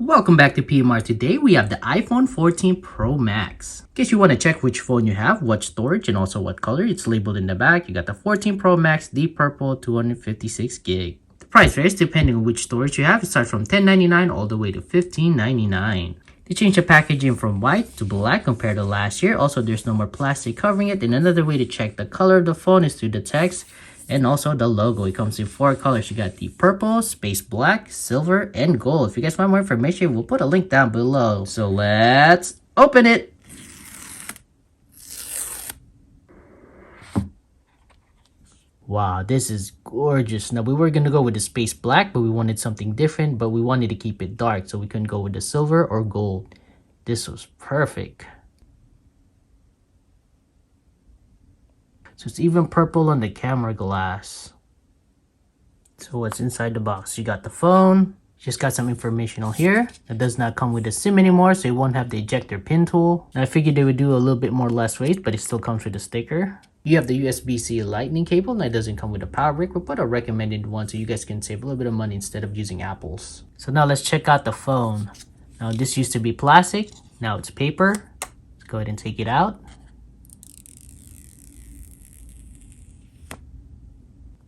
Welcome back to PMR. Today we have the iPhone 14 Pro Max. In case you want to check which phone you have, what storage, and also what color, it's labeled in the back. You got the 14 Pro Max Deep Purple 256 gig. The price varies depending on which storage you have. It starts from $10.99 all the way to $15.99. They changed the packaging from white to black compared to last year. Also, there's no more plastic covering it. And another way to check the color of the phone is through the text and also the logo. It comes in 4 colors. You got the purple, space black, silver, and gold. If you guys want more information, we'll put a link down below. So let's open it. Wow, this is gorgeous. Now, we were going to go with the space black, but we wanted something different, but we wanted to keep it dark, so we couldn't go with the silver or gold. This was perfect. So it's even purple on the camera glass. So what's inside the box? You got the phone. Just got some information on here. It does not come with a SIM anymore, so it won't have the ejector pin tool. Now, I figured they would do a little bit more less weight, but it still comes with a sticker. You have the USB-C lightning cable. Now, it doesn't come with a power brick. We'll put a recommended one so you guys can save a little bit of money instead of using Apple's. So now let's check out the phone. Now, this used to be plastic. Now it's paper. Let's go ahead and take it out.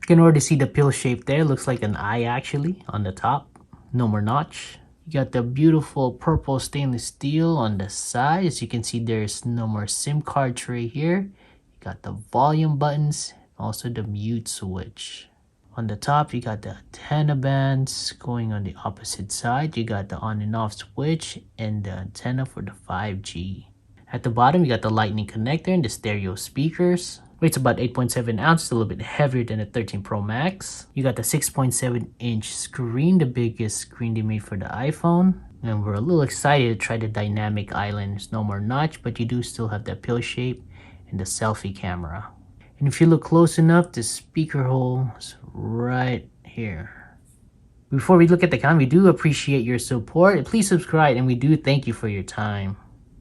You can already see the pill shape there. Looks like an eye actually on the top. No more notch. You got the beautiful purple stainless steel on the side. As you can see, there's no more SIM card tray here. You got the volume buttons, also the mute switch. On the top, you got the antenna bands going on the opposite side. You got the on and off switch and the antenna for the 5G. At the bottom, you got the lightning connector and the stereo speakers. Weight's about 8.7 ounces, a little bit heavier than the 13 Pro Max. You got the 6.7-inch screen, the biggest screen they made for the iPhone. And we're a little excited to try the dynamic island. There's no more notch, but you do still have that pill shape and the selfie camera. And if you look close enough, the speaker hole is right here. Before we look at the camera, we do appreciate your support. Please subscribe, and we do thank you for your time.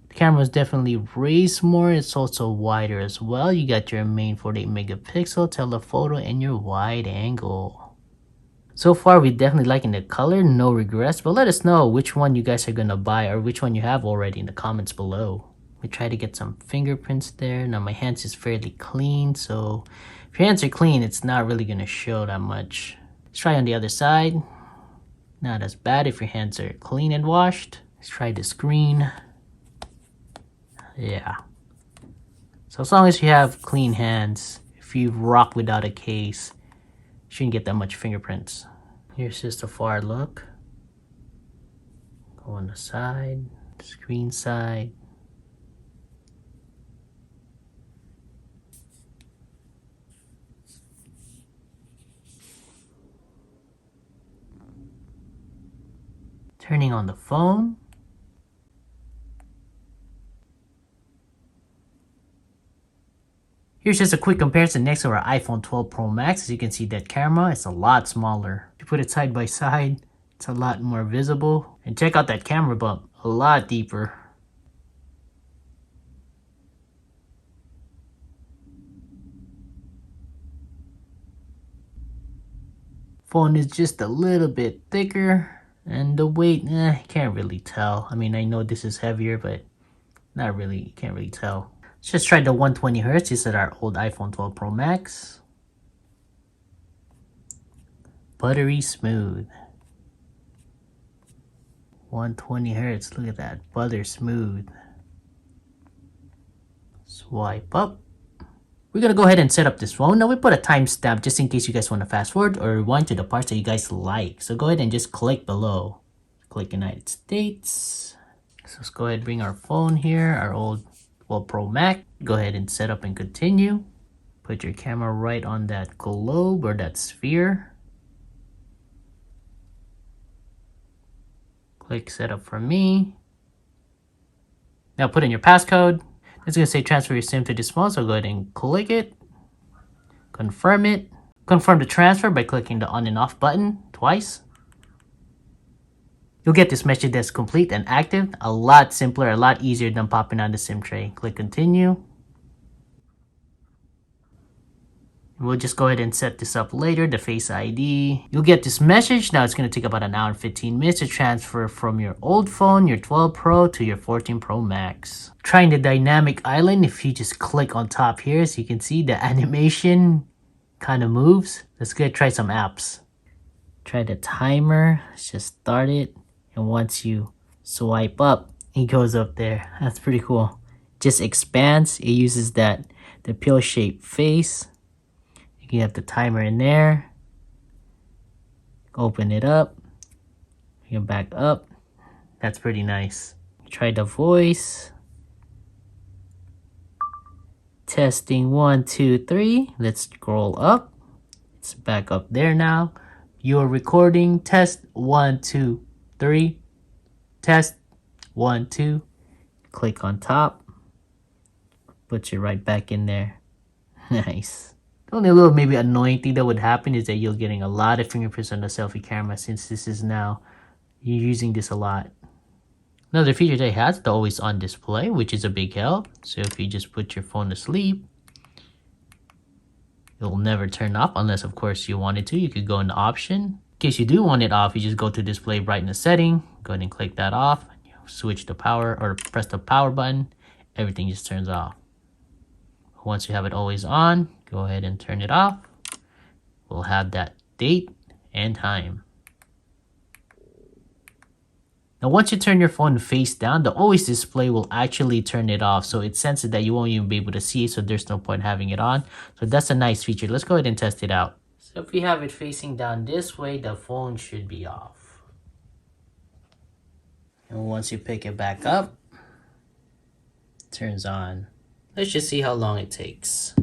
The camera is definitely raised more. It's also wider as well. You got your main 48 megapixel telephoto and your wide angle. So far, we're definitely liking the color. No regrets. But let us know which one you guys are going to buy or which one you have already in the comments below. We try to get some fingerprints there. Now, my hands is fairly clean. So if your hands are clean, it's not really going to show that much. Let's try on the other side. Not as bad if your hands are clean and washed. Let's try the screen. Yeah. So as long as you have clean hands, if you rock without a case, you shouldn't get that much fingerprints. Here's just a far look. Go on the side, screen side. Turning on the phone. Here's just a quick comparison next to our iPhone 12 Pro Max. As you can see, that camera is a lot smaller. If you put it side by side, it's a lot more visible. And check out that camera bump, a lot deeper. Phone is just a little bit thicker. And the weight, can't really tell. I mean, I know this is heavier, but not really, can't really tell. Let's just try the 120 hertz. This is our old iPhone 12 Pro Max. Buttery smooth. 120 hertz. Look at that. Butter smooth. Swipe up. We're going to go ahead and set up this phone. Now we put a timestamp just in case you guys want to fast forward or rewind to the parts that you guys like. So go ahead and just click below. Click United States. So let's go ahead and bring our phone here. Our old 12 Pro Max. Go ahead and set up and continue. Put your camera right on that globe or that sphere. Click setup for me. Now put in your passcode. It's going to say transfer your SIM to this phone, so go ahead and click it. Confirm it. Confirm the transfer by clicking the on and off button twice. You'll get this message that's complete and active. A lot simpler, a lot easier than popping on the SIM tray. Click continue. We'll just go ahead and set this up later, the Face ID. You'll get this message. Now it's going to take about an hour and 15 minutes to transfer from your old phone, your 12 Pro, to your 14 Pro Max. Trying the dynamic island, if you just click on top here, so you can see the animation kind of moves. Let's go try some apps. Try the timer. Let's just start it. And once you swipe up, it goes up there. That's pretty cool. Just expands. It uses the pill-shaped face. You have the timer in there. Open it up. You back up. That's pretty nice. Try the voice. Testing 1, 2, 3. Let's scroll up. It's back up there now. You're recording. Test 1, 2, 3. Test 1, 2. Click on top. Puts you right back in there. Nice. The only little maybe annoying thing that would happen is that you're getting a lot of fingerprints on the selfie camera, since this is now, you're using this a lot. Another feature that it has, the always on display, which is a big help. So if you just put your phone to sleep, it'll never turn off unless of course you wanted to. You could go into option. In case you do want it off, you just go to display brightness setting, go ahead and click that off, switch the power or press the power button, everything just turns off. Once you have it always on, go ahead and turn it off. We'll have that date and time. Now once you turn your phone face down, the always display will actually turn it off. So it senses that you won't even be able to see it, so there's no point having it on. So that's a nice feature. Let's go ahead and test it out. So if we have it facing down this way, the phone should be off. And once you pick it back up, it turns on. Let's just see how long it takes.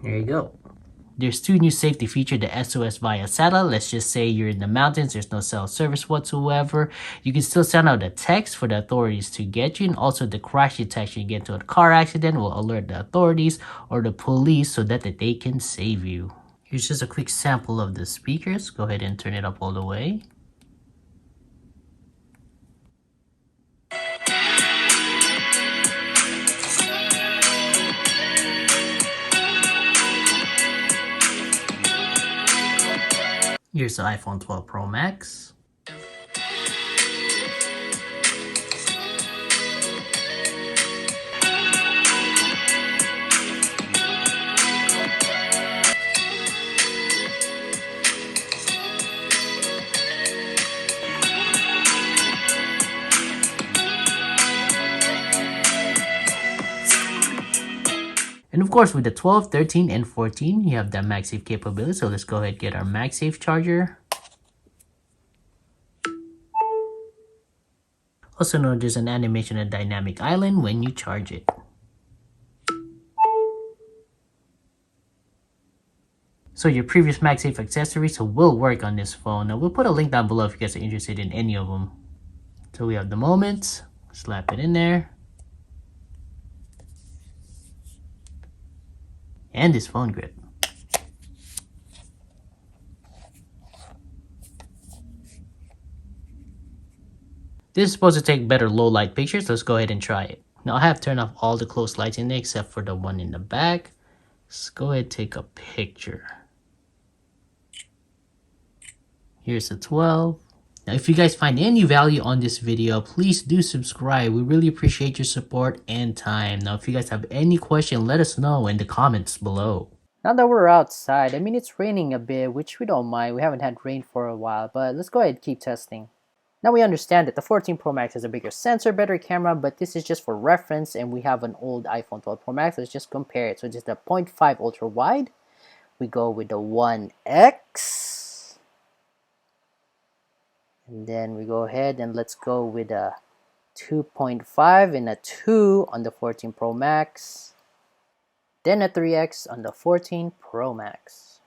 There you go. There's two new safety features, the SOS via satellite. Let's just say you're in the mountains, there's no cell service whatsoever. You can still send out a text for the authorities to get you, and also the crash detection. You get into a car accident will alert the authorities or the police so that they can save you. Here's just a quick sample of the speakers. Go ahead and turn it up all the way. Here's the iPhone 12 Pro Max. And of course, with the 12, 13, and 14, you have that MagSafe capability. So let's go ahead and get our MagSafe charger. Also known as an animation and dynamic island when you charge it. So your previous MagSafe accessories will work on this phone. Now we'll put a link down below if you guys are interested in any of them. So we have the Moments, slap it in there. And this phone grip. This is supposed to take better low light pictures. Let's go ahead and try it. Now I have turned off all the close lights in there except for the one in the back. Let's go ahead and take a picture. Here's the 12. Now if you guys find any value on this video, please do subscribe. We really appreciate your support and time. Now if you guys have any question, let us know in the comments below. Now that we're outside, I mean it's raining a bit, which we don't mind. We haven't had rain for a while, but let's go ahead and keep testing. Now we understand that the 14 Pro Max has a bigger sensor, better camera, but this is just for reference, and we have an old iPhone 12 Pro Max. Let's just compare it. So just the 0.5 ultra wide. We go with the 1X. And then we go ahead and let's go with a 2.5 and a 2 on the 14 Pro Max. Then a 3X on the 14 Pro Max.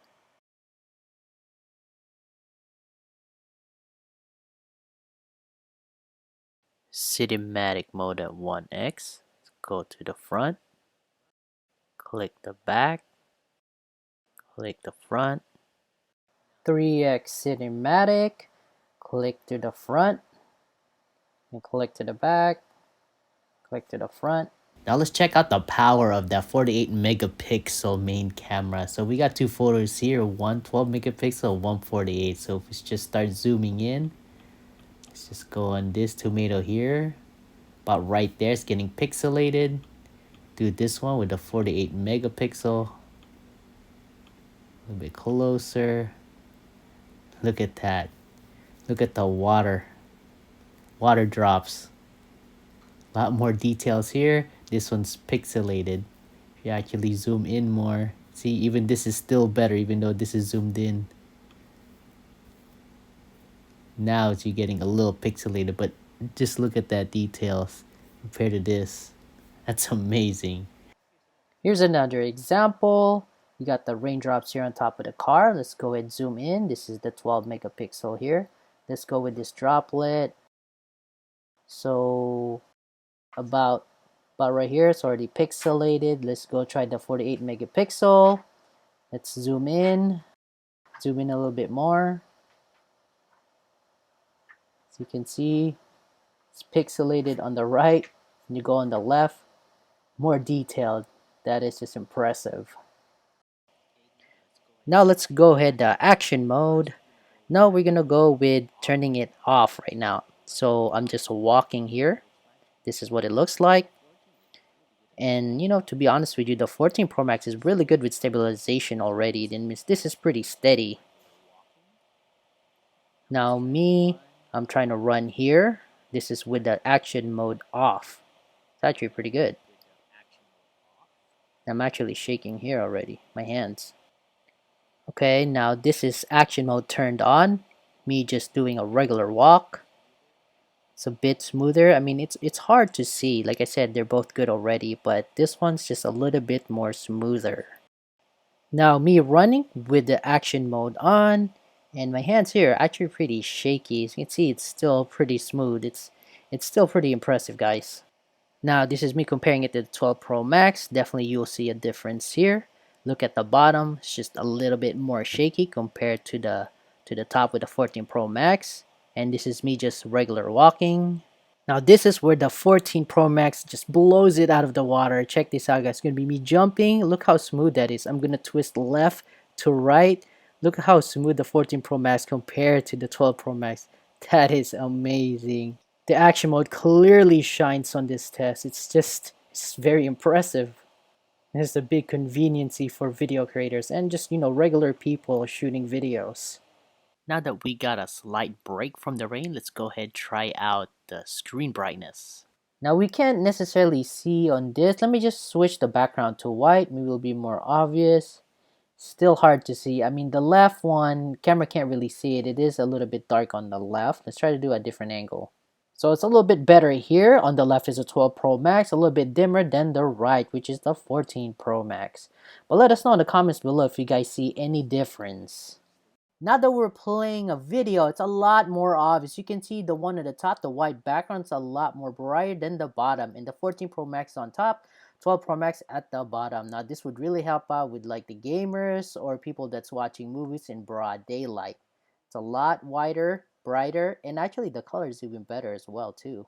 Cinematic mode at 1X. Let's go to the front. Click the back. Click the front. 3x cinematic, click to the front, and click to the back, click to the front. Now let's check out the power of that 48 megapixel main camera. So we got two photos here, one 12 megapixel, one 48. So if we just start zooming in, let's just go on this tomato here. About right there, it's getting pixelated. Do this one with the 48 megapixel. A little bit closer. Look at that. Look at the water drops. A lot more details here. This one's pixelated. If you actually zoom in more, see, even this is still better even though this is zoomed in. Now it's getting a little pixelated, but just look at that details compared to this. That's amazing. Here's another example. You got the raindrops here on top of the car. Let's go ahead and zoom in. This is the 12 megapixel here. Let's go with this droplet. So about right here, it's already pixelated. Let's go try the 48 megapixel. Let's zoom in a little bit more. As you can see, it's pixelated on the right. When you go on the left, more detailed. That is just impressive. Now let's go ahead to action mode. Now we're gonna go with turning it off right now. So I'm just walking here. This is what it looks like. And you know, to be honest with you, the 14 Pro Max is really good with stabilization already. Then this is pretty steady. Now I'm trying to run here. This is with the action mode off. It's actually pretty good. I'm actually shaking here already, my hands. Okay, now this is action mode turned on. Me just doing a regular walk. It's a bit smoother. I mean, it's hard to see. Like I said, they're both good already, but this one's just a little bit more smoother. Now me running with the action mode on, and my hands here are actually pretty shaky. As you can see, it's still pretty smooth. It's still pretty impressive, guys. Now this is me comparing it to the 12 Pro Max. Definitely you'll see a difference here. Look at the bottom, it's just a little bit more shaky compared to the top with the 14 Pro Max. And this is me just regular walking. Now this is where the 14 Pro Max just blows it out of the water. Check this out, guys. It's gonna be me jumping. Look how smooth that is. I'm gonna twist left to right. Look how smooth the 14 Pro Max compared to the 12 Pro Max. That is amazing. The action mode clearly shines on this test. It's very impressive. It's a big conveniency for video creators and just, you know, regular people shooting videos. Now that we got a slight break from the rain, let's go ahead and try out the screen brightness. Now we can't necessarily see on this. Let me just switch the background to white. Maybe it'll be more obvious. Still hard to see. I mean, the left one, camera can't really see it. It is a little bit dark on the left. Let's try to do a different angle. So it's a little bit better here. On the left is a 12 Pro Max, a little bit dimmer than the right, which is the 14 Pro Max. But let us know in the comments below if you guys see any difference. Now that we're playing a video, it's a lot more obvious. You can see the one at the top, the white background's a lot more brighter than the bottom. And the 14 Pro Max on top, 12 Pro Max at the bottom. Now this would really help out with like the gamers or people that's watching movies in broad daylight. It's a lot wider, brighter, and actually the color is even better as well too.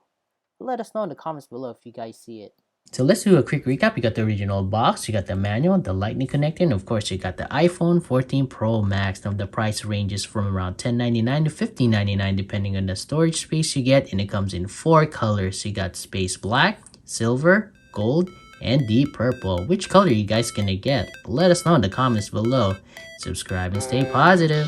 Let us know in the comments below if you guys see it. So let's do a quick recap. You got the original box, you got the manual, the lightning connector, and of course you got the iPhone 14 Pro Max. Now the price ranges from around $10.99 to $15.99 depending on the storage space you get, and it comes in 4 colors. You got space black, silver, gold, and deep purple. Which color are you guys gonna get? Let us know in the comments below. Subscribe and stay positive.